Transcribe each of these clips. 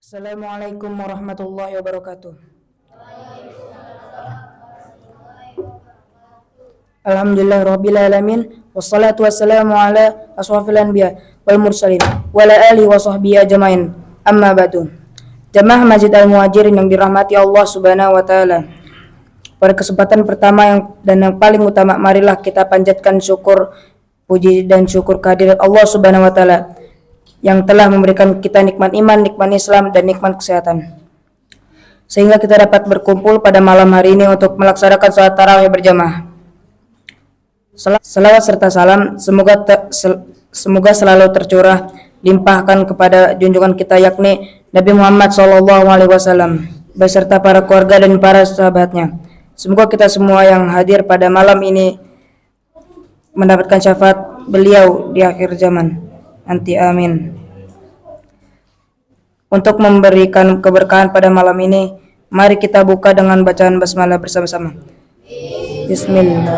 Assalamualaikum warahmatullahi wabarakatuh. Alhamdulillah rabbil alamin wassalatu wassalamu ala ashrafil anbiya wal mursalin wa ala alihi wa sahbihi ajmain. Amma ba'du. Jamaah Masjid Al-Muhajirin yang dirahmati Allah Subhanahu wa taala. Pada kesempatan pertama yang paling utama, marilah kita panjatkan syukur, puji dan syukur kehadirat Allah Subhanahu wa taala yang telah memberikan kita nikmat iman, nikmat Islam, dan nikmat kesehatan, sehingga kita dapat berkumpul pada malam hari ini untuk melaksanakan salat tarawih berjamaah. Salawat serta salam semoga selalu tercurah limpahkan kepada junjungan kita, yakni Nabi Muhammad SAW, beserta para keluarga dan para sahabatnya. Semoga kita semua yang hadir pada malam ini mendapatkan syafaat beliau di akhir zaman nanti, amin. Untuk memberikan keberkahan pada malam ini, mari kita buka dengan bacaan basmalah bersama-sama. Bismillah.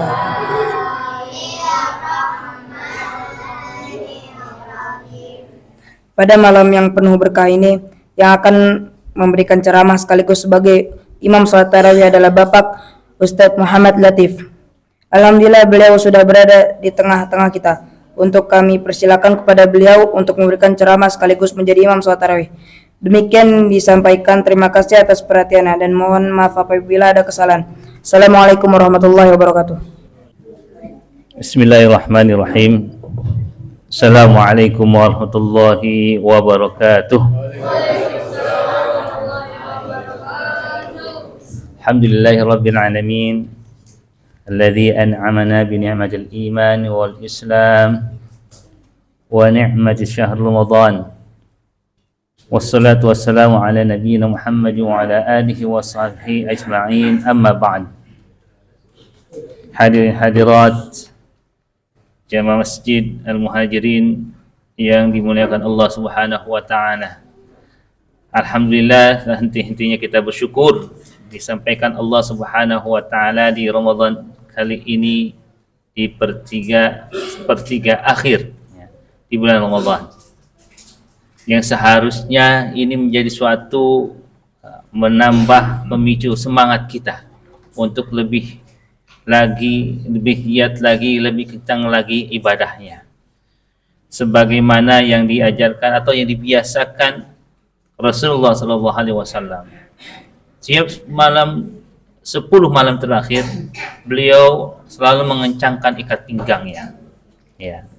Pada malam yang penuh berkah ini, yang akan memberikan ceramah sekaligus sebagai imam salat tarawih adalah Bapak Ustadz Muhammad Latif. Alhamdulillah beliau sudah berada di tengah-tengah kita. Untuk kami persilakan kepada beliau untuk memberikan ceramah sekaligus menjadi imam salat tarawih. Demikian disampaikan. Terima kasih atas perhatiannya dan mohon maaf apabila ada kesalahan. Assalamualaikum warahmatullahi wabarakatuh. Bismillahirrahmanirrahim. Assalamualaikum warahmatullahi wabarakatuh. Alhamdulillahirabbil alamin alladzi an'amana bi ni'matil iman wal islam wa ni'mati syahr ramadan. Wassalatu wassalamu ala nabiyyina Muhammad wa ala alihi wa sahbihi ajma'in. Amma ba'd. Hadirin hadirat Jamaah Masjid Al-Muhajirin yang dimuliakan Allah Subhanahu wa taala. Alhamdulillah, henti-hentinya kita bersyukur disampaikan Allah Subhanahu wa taala di Ramadan kali ini di sepertiga akhir di bulan Ramadan. Yang seharusnya ini menjadi suatu menambah pemicu semangat kita untuk lebih giat lagi, lebih kencang lagi ibadahnya, sebagaimana yang diajarkan atau yang dibiasakan Rasulullah SAW. Setiap malam 10 malam terakhir beliau selalu mengencangkan ikat pinggangnya, ya,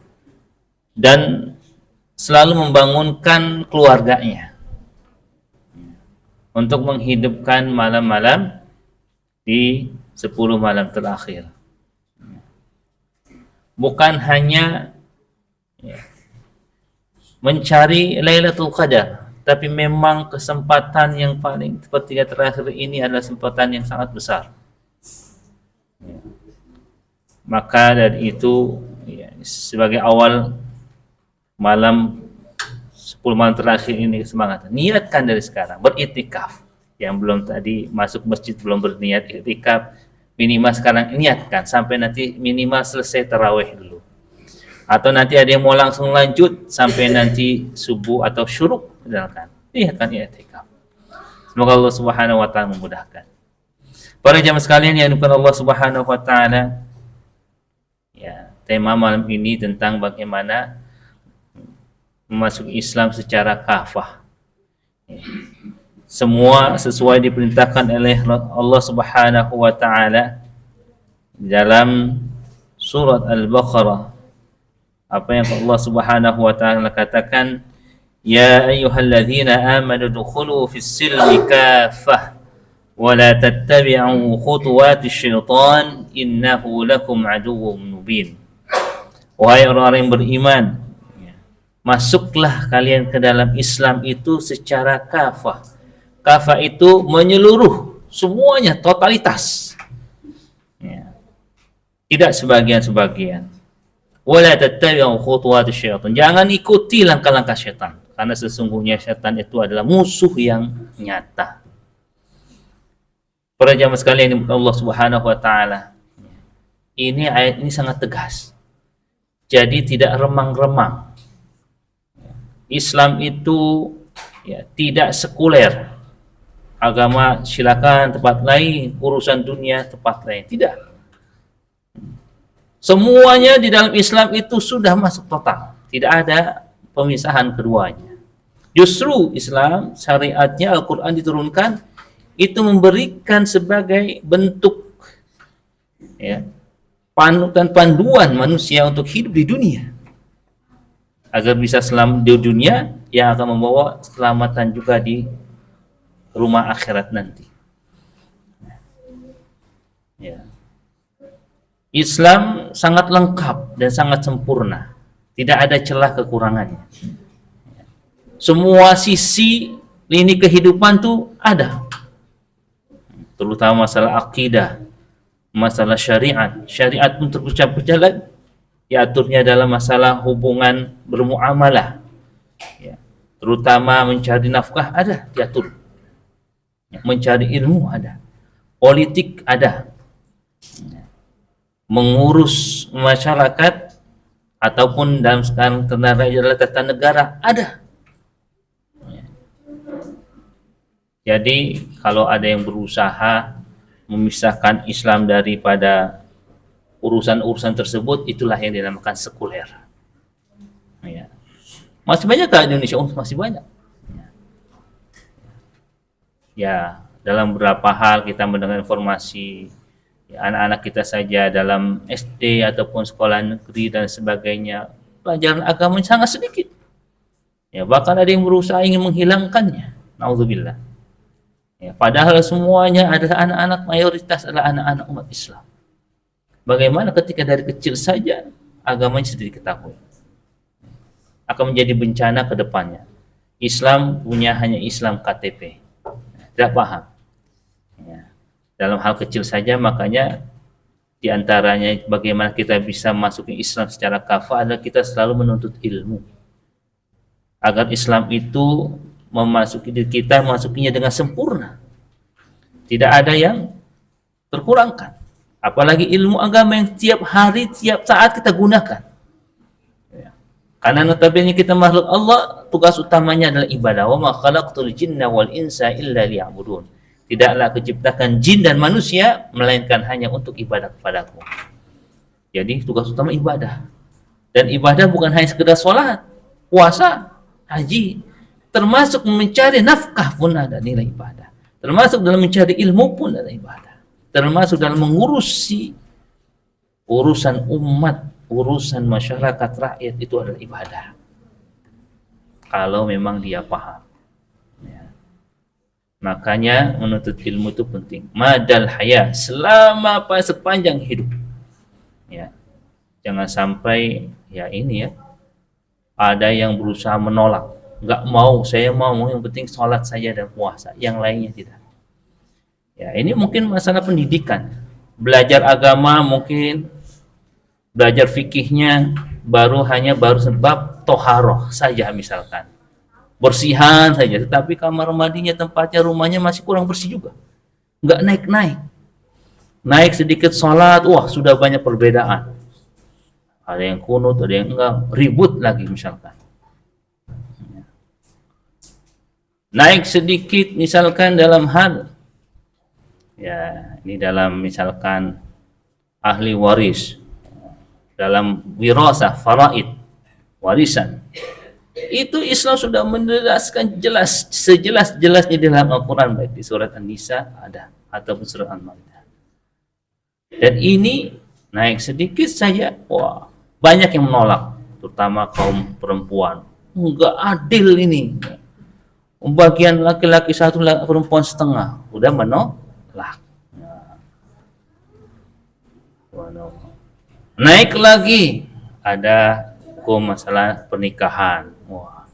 dan selalu membangunkan keluarganya untuk menghidupkan malam-malam di 10 malam terakhir. Bukan hanya mencari Lailatul Qadar, tapi memang kesempatan yang paling sepertiga terakhir ini adalah kesempatan yang sangat besar. Maka dari itu, sebagai awal malam 10 malam terakhir ini semangat, niatkan dari sekarang beriktikaf. Yang belum tadi masuk masjid belum berniat iktikaf, minimal sekarang niatkan sampai nanti minimal selesai tarawih dulu, atau nanti ada yang mau langsung lanjut sampai nanti subuh atau syuruk, misalkan niatkan iktikaf. Semoga Allah Subhanahu wa taala memudahkan. Para jamaah sekalian yang dimuliakan Allah Subhanahu wa taala, ya, tema malam ini tentang bagaimana memasuki Islam secara kafah. Semua sesuai diperintahkan oleh Allah Subhanahu wa taala dalam surat Al-Baqarah. Apa yang Allah Subhanahu wa taala katakan, ya ayyuhalladzina amanu dukhulu fis silmi kaffah wa la tattabi'u khutuwatis syaitan innahu lakum aduwwun mubin. Wahai orang-orang yang beriman, masuklah kalian ke dalam Islam itu secara kafah. Kafah itu menyeluruh, semuanya, totalitas, ya, tidak sebagian-sebagian. Wala tattabi'u khutuwatis syaitan, jangan ikuti langkah-langkah syaitan, karena sesungguhnya syaitan itu adalah musuh yang nyata. Para jamaah sekalian yang Allah Subhanahu wa taala, ini ayat ini sangat tegas. Jadi tidak remang-remang. Islam itu ya, tidak sekuler. Agama silakan tempat lain, urusan dunia tempat lain. Tidak. Semuanya di dalam Islam itu sudah masuk total. Tidak ada pemisahan keduanya. Justru Islam, syariatnya, Al-Quran diturunkan, itu memberikan sebagai bentuk, ya, panutan panduan manusia untuk hidup di dunia. Agar bisa selamat di dunia, yang akan membawa keselamatan juga di rumah akhirat nanti. Ya. Islam sangat lengkap dan sangat sempurna, tidak ada celah kekurangannya. Semua sisi lini kehidupan tuh ada, terutama masalah akidah, masalah syariat. Syariat pun terpecah-pecah lagi, diaturnya dalam masalah hubungan bermuamalah, ya. Terutama mencari nafkah ada diatur, mencari ilmu ada, politik ada, mengurus masyarakat ataupun dalam sekarang adalah tata negara ada. Jadi kalau ada yang berusaha memisahkan Islam daripada urusan-urusan tersebut, itulah yang dinamakan sekuler. Ya. Masih banyak ke Indonesia? Oh, masih banyak. Ya, dalam beberapa hal kita mendengar informasi, ya, anak-anak kita saja dalam SD ataupun sekolah negeri dan sebagainya, pelajaran agama sangat sedikit. Ya, bahkan ada yang berusaha ingin menghilangkannya. Nauzubillah. Ya, padahal semuanya adalah anak-anak, mayoritas adalah anak-anak umat Islam. Bagaimana ketika dari kecil saja agamanya sudah diketahui, akan menjadi bencana ke depannya. Islam punya hanya Islam KTP, tidak paham. Ya. Dalam hal kecil saja, makanya diantaranya bagaimana kita bisa masukin Islam secara kafah adalah kita selalu menuntut ilmu, agar Islam itu memasuki diri kita, masukinya dengan sempurna, tidak ada yang terkurangkan. Apalagi ilmu agama yang tiap hari, tiap saat kita gunakan, ya. Karena notabene kita makhluk Allah, tugas utamanya adalah ibadah. Wa ma khalaqtul jinna wal insa illa liya'budun. Tidaklah kuciptakan jin dan manusia melainkan hanya untuk ibadah kepadaku. Jadi tugas utama ibadah, dan ibadah bukan hanya sekedar sholat, puasa, haji, termasuk mencari nafkah pun ada nilai ibadah, termasuk dalam mencari ilmu pun ada ibadah, termasuk dalam mengurusi urusan umat, urusan masyarakat rakyat, itu adalah ibadah kalau memang dia paham, ya. Makanya menuntut ilmu itu penting madal haya, selama sepanjang hidup, ya. Jangan sampai ya ini ya, ada yang berusaha menolak, nggak mau, saya mau yang penting sholat saja dan puasa, yang lainnya tidak. Ya, ini mungkin masalah pendidikan, belajar agama, mungkin belajar fikihnya baru sebab toharoh saja, misalkan bersihan saja, tetapi kamar mandinya, tempatnya, rumahnya masih kurang bersih juga, nggak naik sedikit sholat, wah sudah banyak perbedaan, ada yang kunut, ada yang enggak, ribut lagi misalkan. Naik sedikit misalkan dalam hal, ya ini dalam misalkan ahli waris, dalam wirasah, faraid, warisan, itu Islam sudah menjelaskan jelas, sejelas-jelasnya di dalam Al-Quran, baik di surat An-Nisa ada ataupun surat Al-Maidah. Dan ini naik sedikit saja, wah banyak yang menolak, terutama kaum perempuan, enggak adil ini, bagian laki-laki satu, perempuan setengah, udah menolak. Naik lagi ada hukum masalah pernikahan, wah,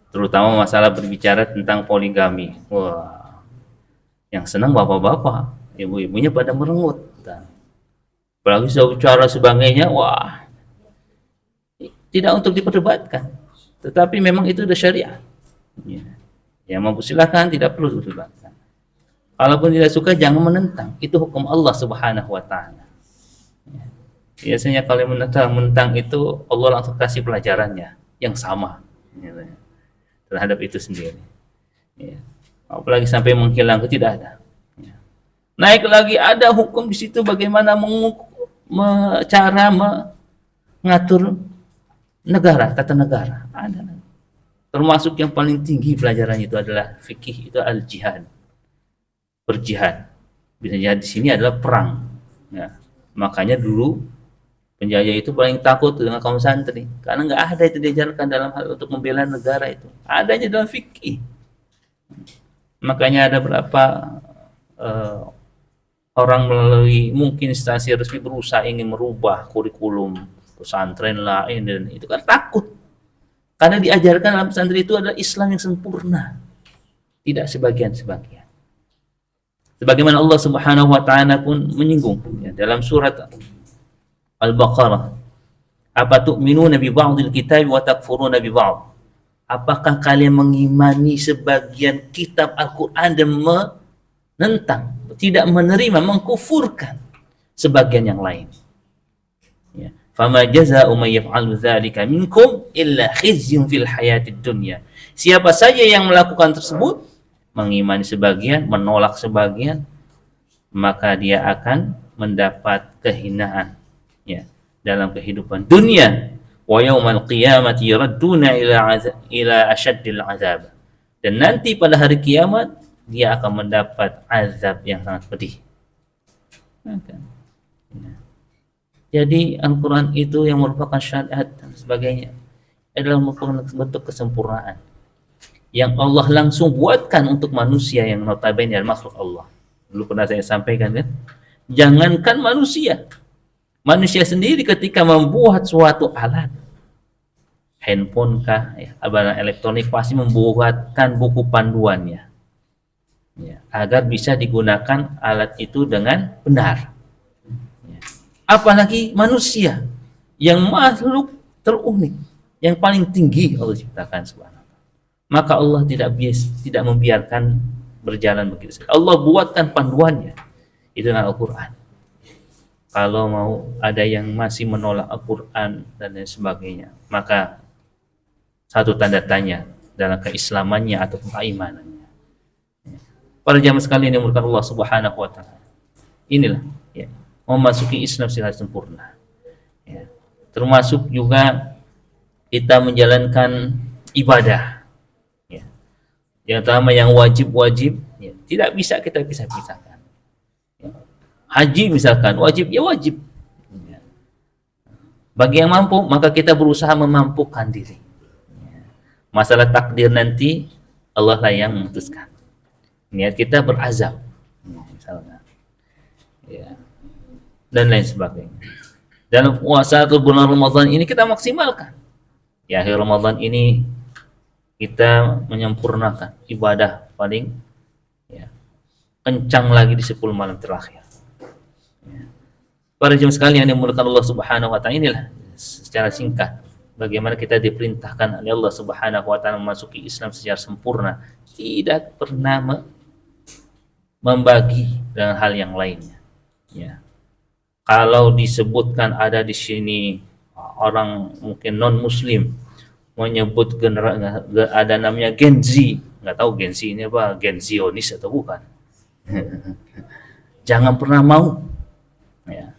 terutama masalah berbicara tentang poligami, wah, yang senang bapak-bapak, ibu-ibunya pada merengut, apalagi sudah bicara sebagainya, wah, tidak untuk diperdebatkan. Tetapi memang itu udah syariat, ya. Yang mampu silakan, tidak perlu diperdebatkan. Kalaupun tidak suka, jangan menentang. Itu hukum Allah Subhanahu wa Ta'ala. Biasanya kalau menentang itu Allah langsung kasih pelajarannya yang sama. gitu, terhadap itu sendiri. Ya. Apalagi sampai menghilang, tidak ada. Ya. Naik lagi ada hukum di situ bagaimana cara mengatur negara, tata negara. Ada. Termasuk yang paling tinggi pelajarannya itu adalah fikih, itu al-jihad. Berjihad. Bisa jihad di sini adalah perang. Ya. Makanya dulu penjajah itu paling takut dengan kaum santri karena nggak ada itu diajarkan dalam hal untuk membela negara itu, adanya dalam fikih. Makanya ada berapa orang melalui mungkin instansi resmi berusaha ingin merubah kurikulum pesantren lah ini dan itu, kan takut karena diajarkan dalam pesantren itu adalah Islam yang sempurna, tidak sebagian-sebagian. Sebagaimana Allah Subhanahu wa taala pun menyinggung ya, dalam surat Al-Baqarah, apa tu'minuna bi ba'dil kitab wa takfuruna bi ba'd? Apakah kalian mengimani sebagian kitab Al-Qur'an dan menentang, tidak menerima, mengkufurkan sebagian yang lain? Ya. Fama jazaa'u may yaf'alu dzalika minkum illa khizyun fil hayatid dunya. Siapa saja yang melakukan tersebut, mengimani sebagian, menolak sebagian, maka dia akan mendapat kehinaan ya dalam kehidupan dunia. Wa yaumal qiyamati yuradduna ila asyaddil azab. Dan nanti pada hari kiamat dia akan mendapat azab yang sangat pedih. Jadi Al-Quran itu yang merupakan syariat dan sebagainya adalah merupakan bentuk kesempurnaan yang Allah langsung buatkan untuk manusia yang notabene adalah makhluk Allah. Dulu pernah saya sampaikan kan, jangankan manusia sendiri ketika membuat suatu alat, handphone kah, ya, alat elektronik, pasti membuatkan buku panduannya ya, agar bisa digunakan alat itu dengan benar ya. Apalagi manusia yang makhluk terunik yang paling tinggi Allah ciptakan subhanahu. Maka Allah tidak membiarkan berjalan begitu saja. Allah buatkan panduannya, itu adalah Al-Quran. Kalau mau ada yang masih menolak Al-Quran dan lain sebagainya, maka satu tanda tanya dalam keislamannya atau keimanannya. Para jamaah sekalian yang dimurkakan Allah Subhanahu wa taala. Inilah ya, memasuki Islam secara sempurna. Ya. Termasuk juga kita menjalankan ibadah. Ya. Yang pertama yang wajib-wajib ya, tidak bisa kita pisah-pisahkan. Haji misalkan wajib ya wajib. Bagi yang mampu maka kita berusaha memampukan diri. Masalah takdir nanti Allah lah yang memutuskan. Niat kita berazam misalnya. Ya. Dan lain sebagainya. Dalam puasa atau bulan Ramadan ini kita maksimalkan. Ya, akhir Ramadan ini kita menyempurnakan ibadah paling ya, kencang lagi di 10 malam terakhir. Para jemaah sekalian yang dimuliakan Allah Subhanahu wa taala, inilah secara singkat bagaimana kita diperintahkan oleh Allah Subhanahu wa taala memasuki Islam secara sempurna, tidak pernah membagi dengan hal yang lainnya. Ya. Kalau disebutkan ada di sini orang mungkin non muslim menyebut ada namanya Gen Z, nggak tahu Gen Z ini apa, Gen Zionis atau bukan. Jangan pernah mau ya.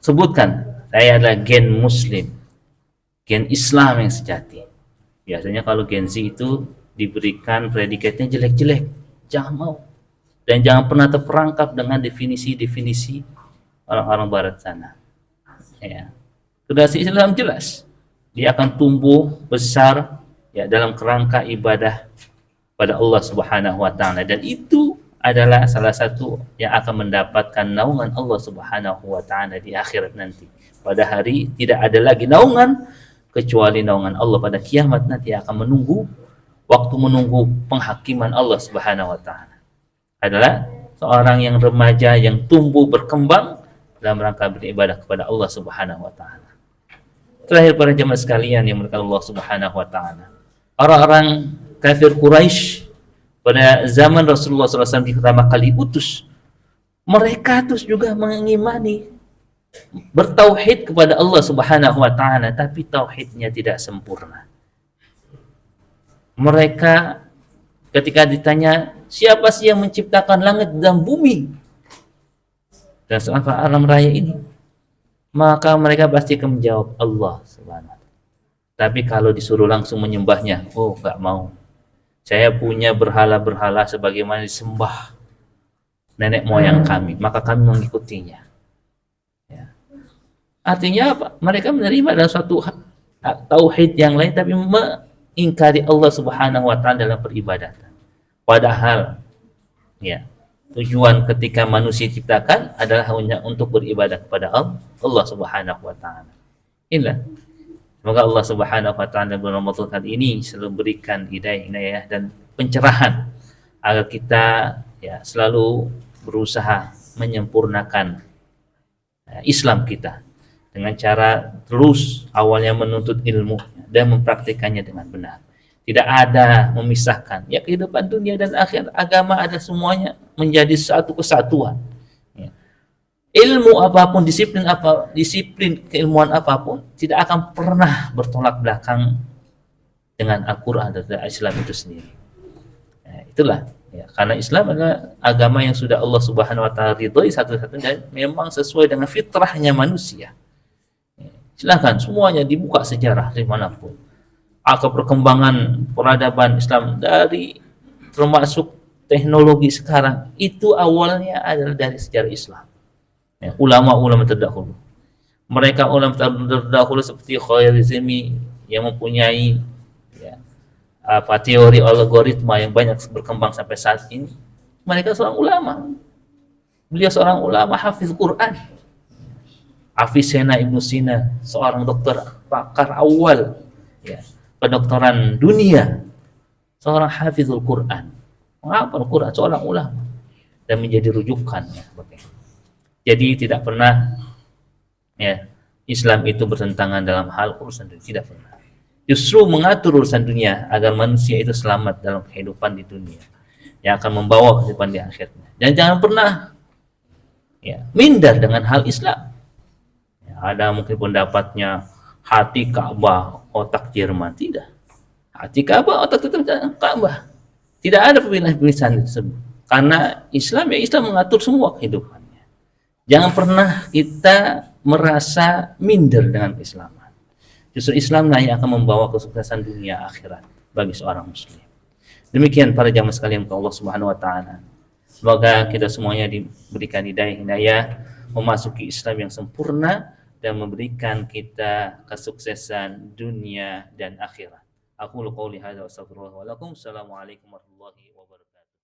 Sebutkan saya adalah gen muslim, gen Islam yang sejati. Biasanya kalau Gen Z itu diberikan predikatnya jelek-jelek, jangan mau. Dan jangan pernah terperangkap dengan definisi-definisi orang-orang barat sana ya. Kedasi Islam jelas dia akan tumbuh besar ya dalam kerangka ibadah pada Allah Subhanahu wa taala, dan itu adalah salah satu yang akan mendapatkan naungan Allah Subhanahu wa taala di akhirat nanti. Pada hari tidak ada lagi naungan kecuali naungan Allah pada kiamat nanti, akan menunggu penghakiman Allah Subhanahu wa taala. Adalah seorang yang remaja yang tumbuh berkembang dalam rangka beribadah kepada Allah Subhanahu wa taala. Terakhir para jemaah sekalian yang dimuliakan Allah Subhanahu wa taala. Orang-orang kafir Quraisy pada zaman Rasulullah SAW pertama kali utus, mereka terus juga mengimani bertauhid kepada Allah Subhanahu wa taala, tapi tauhidnya tidak sempurna. Mereka ketika ditanya, siapa sih yang menciptakan langit dan bumi dan seluruh alam raya ini, maka mereka pasti akan menjawab Allah Subhanahu wa ta'ala. Tapi kalau disuruh langsung menyembahnya, oh enggak mau. Saya punya berhala-berhala sebagaimana disembah nenek moyang kami, maka kami mengikutinya. Ya. Artinya apa? Mereka menerima dalam suatu tauhid yang lain, tapi mengingkari Allah Subhanahu wa ta'ala dalam peribadatan. Padahal ya, tujuan ketika manusia diciptakan adalah hanya untuk beribadah kepada Allah Subhanahu wa ta'ala. Inilah. Semoga Allah Subhanahu wa ta'ala bulan Ramadan kali ini selalu berikan hidayah dan pencerahan agar kita ya selalu berusaha menyempurnakan Islam kita dengan cara terus awalnya menuntut ilmu dan mempraktikannya dengan benar. Tidak ada memisahkan. Ya, kehidupan dunia dan akhirat, agama ada semuanya menjadi satu kesatuan. Ya. Ilmu apapun, disiplin keilmuan apapun tidak akan pernah bertolak belakang dengan Al-Quran dan Islam itu sendiri. Ya, itulah. Ya, karena Islam adalah agama yang sudah Allah Subhanahu wa ta'ala ridhoi satu-satunya dan memang sesuai dengan fitrahnya manusia. Ya, silakan semuanya dibuka sejarah dimanapun. Akan perkembangan peradaban Islam dari termasuk teknologi sekarang itu awalnya adalah dari sejarah Islam. Ya, ulama-ulama terdahulu. Mereka ulama terdahulu seperti Khwarizmi yang mempunyai teori algoritma yang banyak berkembang sampai saat ini. Mereka seorang ulama. Beliau seorang ulama hafiz Quran. Avicenna Ibnu Sina, seorang dokter pakar awal ya, kedokteran dunia, seorang hafizul Quran, menghafal Quran, seorang ulama dan menjadi rujukan ya. Jadi tidak pernah ya Islam itu bertentangan dalam hal urusan dunia, tidak pernah. Justru mengatur urusan dunia agar manusia itu selamat dalam kehidupan di dunia yang akan membawa kehidupan di akhiratnya. Dan jangan pernah ya minder dengan hal Islam. Ya, ada mungkin pendapatnya hati Ka'bah, otak Jerman. Tidak. Hati Ka'bah, otak Ka'bah. Tidak ada pemilihan-pemilihan tersebut. Karena Islam ya Islam mengatur semua kehidupannya. Jangan pernah kita merasa minder dengan Islam. Justru Islamlah yang akan membawa kesuksesan dunia akhirat bagi seorang muslim. Demikian para jamaah sekalian Allah Subhanahu wa ta'ala. Semoga kita semuanya diberikan hidayah memasuki Islam yang sempurna dan memberikan kita kesuksesan dunia dan akhirat. Aku qouli hadza wa astaghfirullah wa lakum. Assalamualaikum warahmatullahi wabarakatuh.